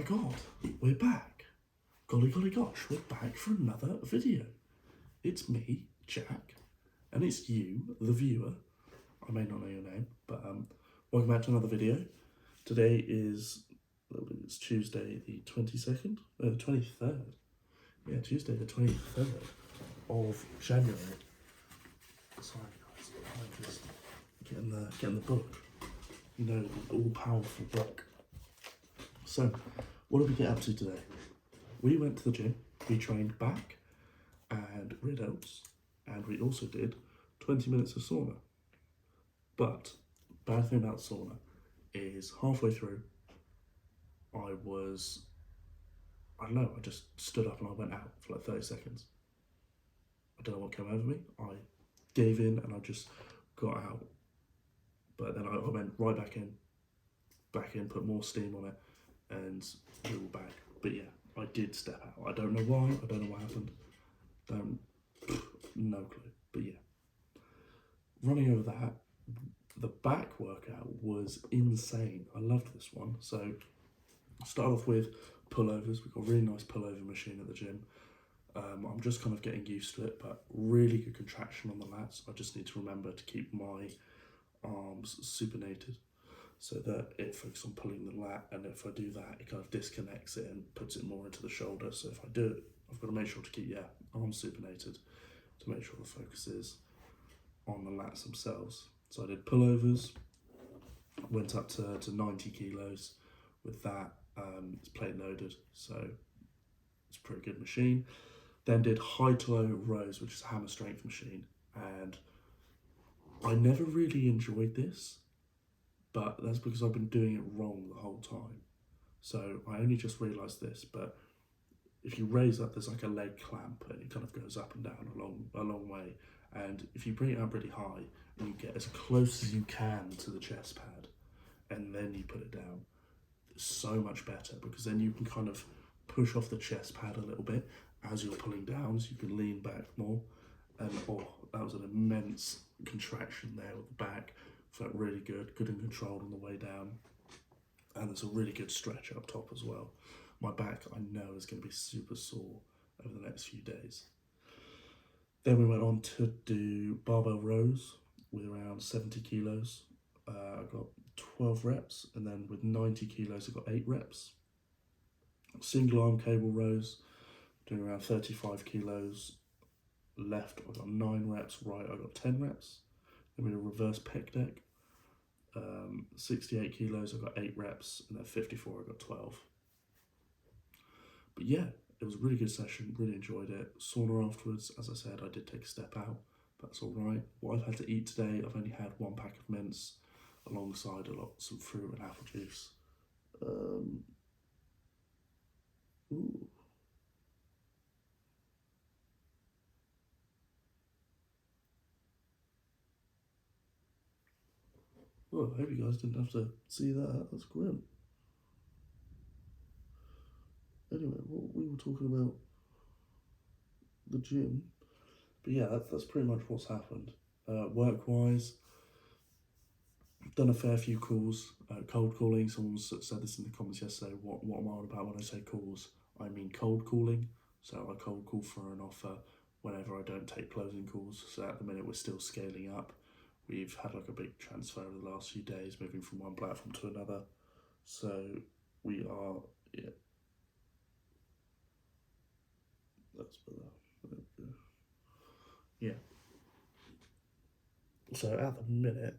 god, we're back. Golly golly gosh, we're back for another video. It's me, Jack, and it's you, the viewer. I may not know your name, but welcome back to another video. Today is, it's Tuesday the 22nd? 23rd. Yeah, Tuesday the 23rd of January. Sorry guys, I'm just getting the book. You know, the all-powerful book. So, what did we get up to today? We went to the gym, we trained back and rear delts, and we also did 20 minutes of sauna. But, bad thing about sauna is halfway through, I just stood up and I went out for like 30 seconds. I don't know what came over me. I gave in and I just got out. But then I went right back in, put more steam on it, and we were back. But yeah, I did step out. I don't know why, I don't know what happened. No clue, but yeah. Running over that, the back workout was insane. I loved this one. So, start off with pullovers. We've got a really nice pullover machine at the gym. I'm just kind of getting used to it, but really good contraction on the lats. I just need to remember to keep my arms supinated so that it focuses on pulling the lat, and if I do that, it kind of disconnects it and puts it more into the shoulder. So if I do it, I've got to make sure to keep, arms supinated to make sure the focus is on the lats themselves. So I did pullovers, went up to 90 kilos with that. It's plate loaded, so it's a pretty good machine. Then did high to low rows, which is a hammer strength machine, and I never really enjoyed this, but that's because I've been doing it wrong the whole time. So I only just realised this, but if you raise up, there's like a leg clamp and it kind of goes up and down a long way. And if you bring it up really high and you get as close as you can to the chest pad and then you put it down, it's so much better, because then you can kind of push off the chest pad a little bit as you're pulling down, so you can lean back more. And that was an immense contraction there with the back. Felt really good and controlled on the way down. And there's a really good stretch up top as well. My back, I know, is going to be super sore over the next few days. Then we went on to do barbell rows with around 70 kilos. I got 12 reps, and then with 90 kilos, I got 8 reps. Single arm cable rows, doing around 35 kilos. Left, I got 9 reps, right, I got 10 reps. Then we did a reverse pec deck. 68 kilos, I got 8 reps, and then 54, I got 12. But yeah, it was a really good session, really enjoyed it. Sauna afterwards, as I said, I did take a step out, but that's all right. What I've had to eat today, I've only had 1 pack of mints, alongside some fruit and apple juice. Ooh. Well, I hope you guys didn't have to see that. That's grim. Anyway, we were talking about the gym. But yeah, that's pretty much what's happened. Work-wise, done a fair few calls. Cold calling, someone said this in the comments yesterday. What am I on about when I say calls? I mean cold calling. So I cold call for an offer whenever I don't take closing calls. So at the minute, we're still scaling up. We've had like a big transfer over the last few days, moving from one platform to another. So we are, that's better. Yeah. So at the minute,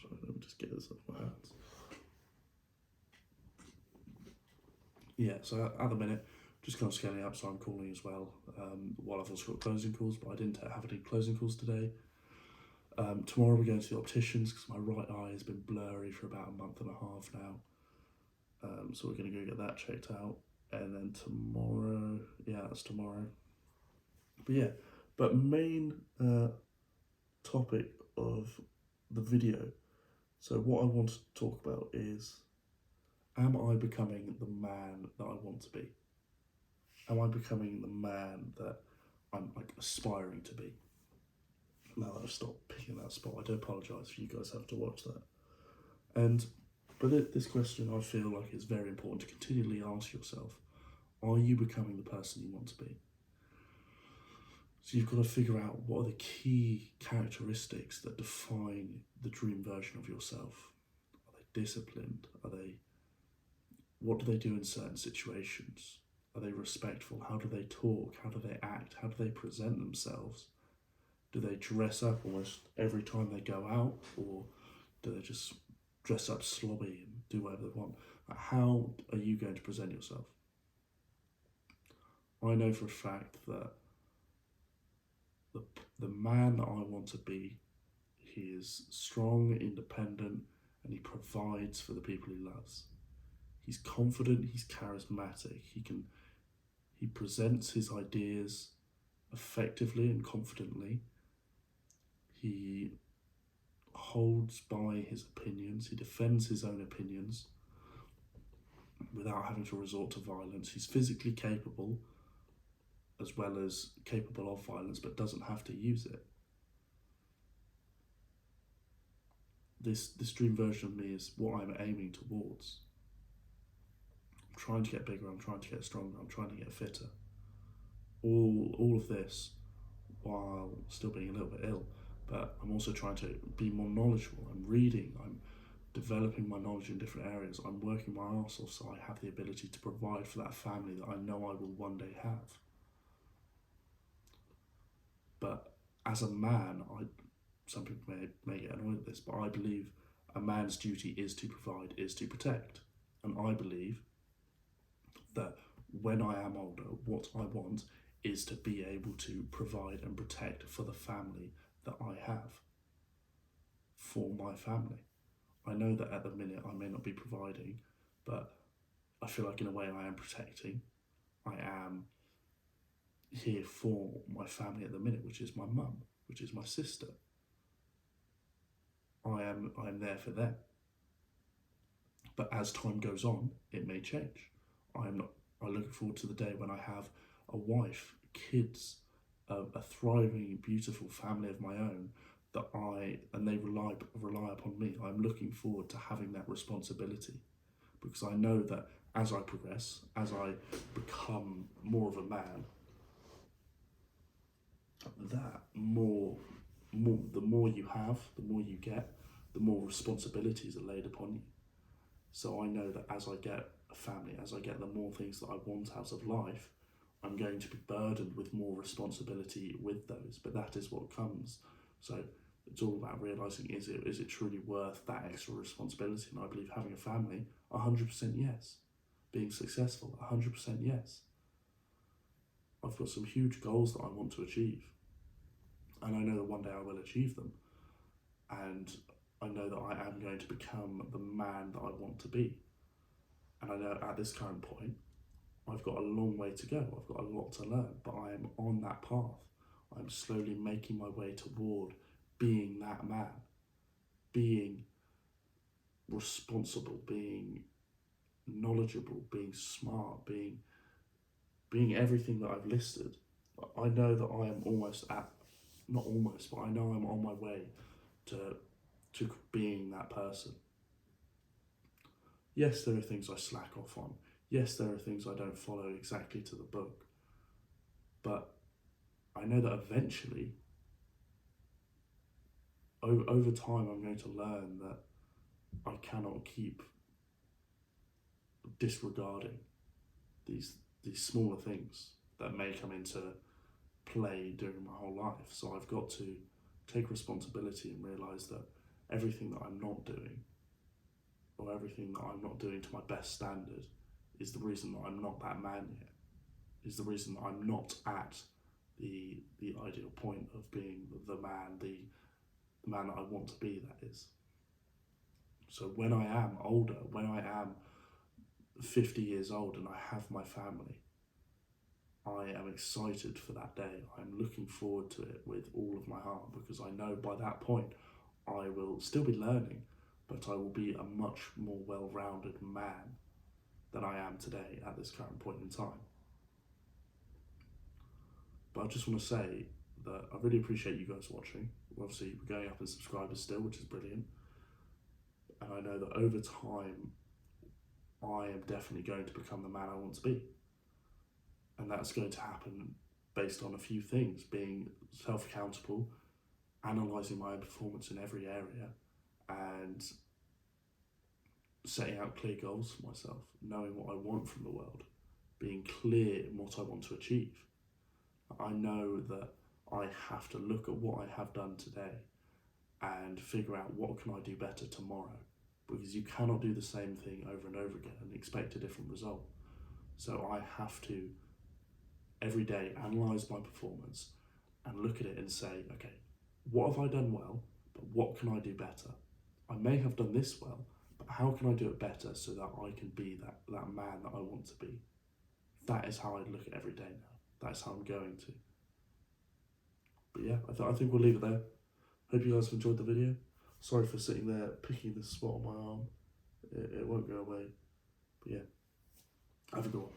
sorry, let me just get this off my hands. Yeah, so at the minute, just kind of scaling up, so I'm calling as well. While I've also got closing calls, but I didn't have any closing calls today. Tomorrow we're going to the opticians because my right eye has been blurry for about a month and a half now. So we're going to go get that checked out. And then tomorrow, that's tomorrow. But main topic of the video. So what I want to talk about is, am I becoming the man that I want to be? Am I becoming the man that I'm like aspiring to be? Now that I've stopped picking that spot, I do apologise if you guys have to watch that. And But this question, I feel like, is very important to continually ask yourself: are you becoming the person you want to be? So you've got to figure out what are the key characteristics that define the dream version of yourself. Are they disciplined? What do they do in certain situations? Are they respectful? How do they talk? How do they act? How do they present themselves? Do they dress up almost every time they go out, or do they just dress up slobby and do whatever they want? How are you going to present yourself? I know for a fact that the man that I want to be, he is strong, independent, and he provides for the people he loves. He's confident, he's charismatic, he presents his ideas effectively and confidently. He holds by his opinions, he defends his own opinions without having to resort to violence. He's physically capable as well as capable of violence, but doesn't have to use it. This dream version of me is what I'm aiming towards. I'm trying to get bigger, I'm trying to get stronger, I'm trying to get fitter. All of this while still being a little bit ill, but I'm also trying to be more knowledgeable. I'm reading, I'm developing my knowledge in different areas. I'm working my arse off so I have the ability to provide for that family that I know I will one day have. But as a man, some people may get annoyed at this, but I believe a man's duty is to provide, is to protect. And I believe that when I am older, what I want is to be able to provide and protect for the family that I have, for my family. I know that at the minute I may not be providing, but I feel like in a way I am protecting. I am here for my family at the minute, which is my mum, which is my sister. I am there for them. But as time goes on, it may change. I'm looking forward to the day when I have a wife, kids, a thriving, beautiful family of my own and they rely upon me. I'm looking forward to having that responsibility, because I know that as I progress, as I become more of a man, that the more you have, the more you get, the more responsibilities are laid upon you. So I know that as I get a family, as I get the more things that I want out of life, I'm going to be burdened with more responsibility with those. But that is what comes. So it's all about realising, is it truly worth that extra responsibility? And I believe having a family, 100% yes. Being successful, 100% yes. I've got some huge goals that I want to achieve. And I know that one day I will achieve them. And I know that I am going to become the man that I want to be. And I know at this current point, I've got a long way to go. I've got a lot to learn, but I am on that path. I'm slowly making my way toward being that man, being responsible, being knowledgeable, being smart, being everything that I've listed. I know that I am not almost, but I know I'm on my way to being that person. Yes, there are things I slack off on. Yes, there are things I don't follow exactly to the book. But I know that eventually, over time, I'm going to learn that I cannot keep disregarding these smaller things that may come into play during my whole life. So I've got to take responsibility and realise that everything that I'm not doing, or everything that I'm not doing to my best standard, is the reason that I'm not that man yet, is the reason that I'm not at the ideal point of being the man, the man that I want to be, that is. So when I am older, when I am 50 years old and I have my family, I am excited for that day. I'm looking forward to it with all of my heart, because I know by that point I will still be learning, but I will be a much more well-rounded man than I am today at this current point in time. But I just want to say that I really appreciate you guys watching. Obviously, we're going up in subscribers still, which is brilliant. And I know that over time, I am definitely going to become the man I want to be. And that's going to happen based on a few things: being self-accountable, analysing my own performance in every area, and setting out clear goals for myself, knowing what I want from the world, being clear in what I want to achieve. I know that I have to look at what I have done today and figure out what can I do better tomorrow, because you cannot do the same thing over and over again and expect a different result. So I have to every day analyse my performance and look at it and say, okay, what have I done well, but what can I do better? I may have done this well, but how can I do it better so that I can be that man that I want to be? That is how I look at every day now. That's how I'm going to. But yeah, I think we'll leave it there. Hope you guys have enjoyed the video. Sorry for sitting there picking this spot on my arm. It won't go away. But yeah, have a good one.